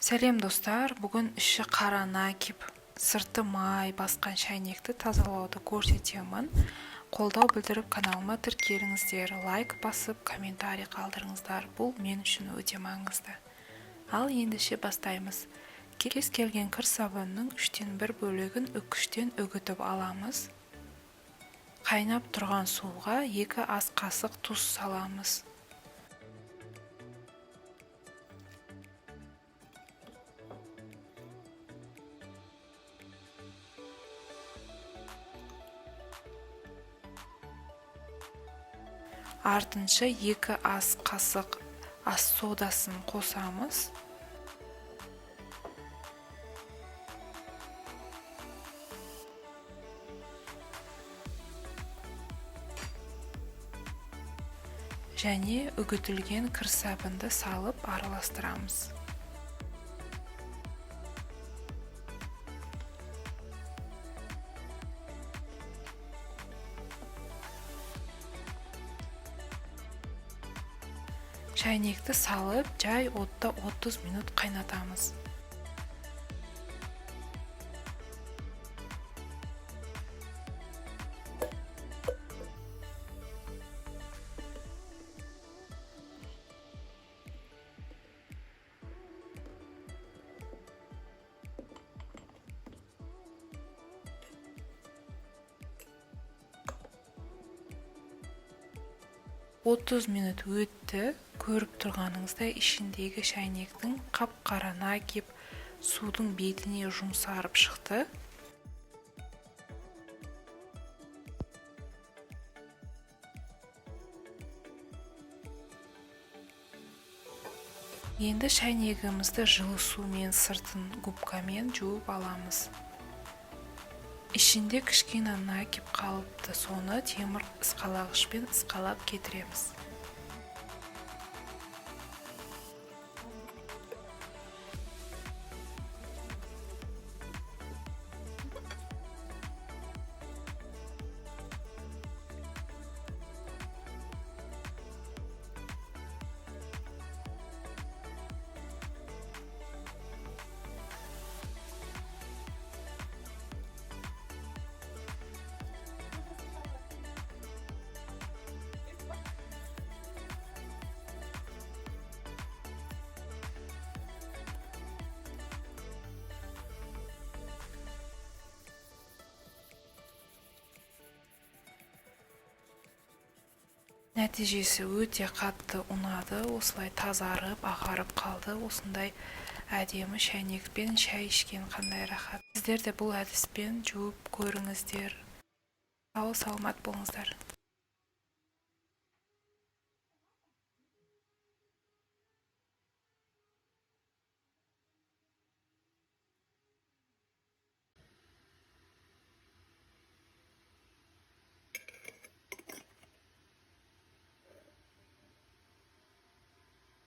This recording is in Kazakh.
Сәлем достар, бүгін іші қара накип, сырты май басқан шайнекті тазалауды көрсетемін. Қолдау білдіріп каналыма тіркеліңіздер, лайк басып, комментарий қалдырыңыздар. Бұл мен үшін өте маңызды. Ал ендеше бастаймыз. Кез келген кір сабынның 1/3 бөлігін үккіштен үгітіп аламыз. Қайнап тұрған суға 2 ас қасық тұз саламыз. Артынша 2 ас қасық ас содасын қосамыз. Және үгітілген кір сабынды салып араластырамыз. Шайнекті салып, жай отта 30 минут қайнатамыз. Отыз минут өтті. Көріп тұрғаныңызда ішіндегі шайнектің қап-қара накип судың бетіне жұмсарып шықты. Енді шайнегімізді жылы сумен сыртын губкамен жуып аламыз. Ішінде кішкене накип қалыпты, соны темір ысқалағышпен ысқалап кетіреміз. Нәтижесі өте қатты ұнады, осылай тазарып, ағарып қалды. Осындай әдемі шайнекпен шай ішкен қандай рахат. Сіздер де бұл әдіспен жуып көріңіздер. Сау саламат болыңыздар.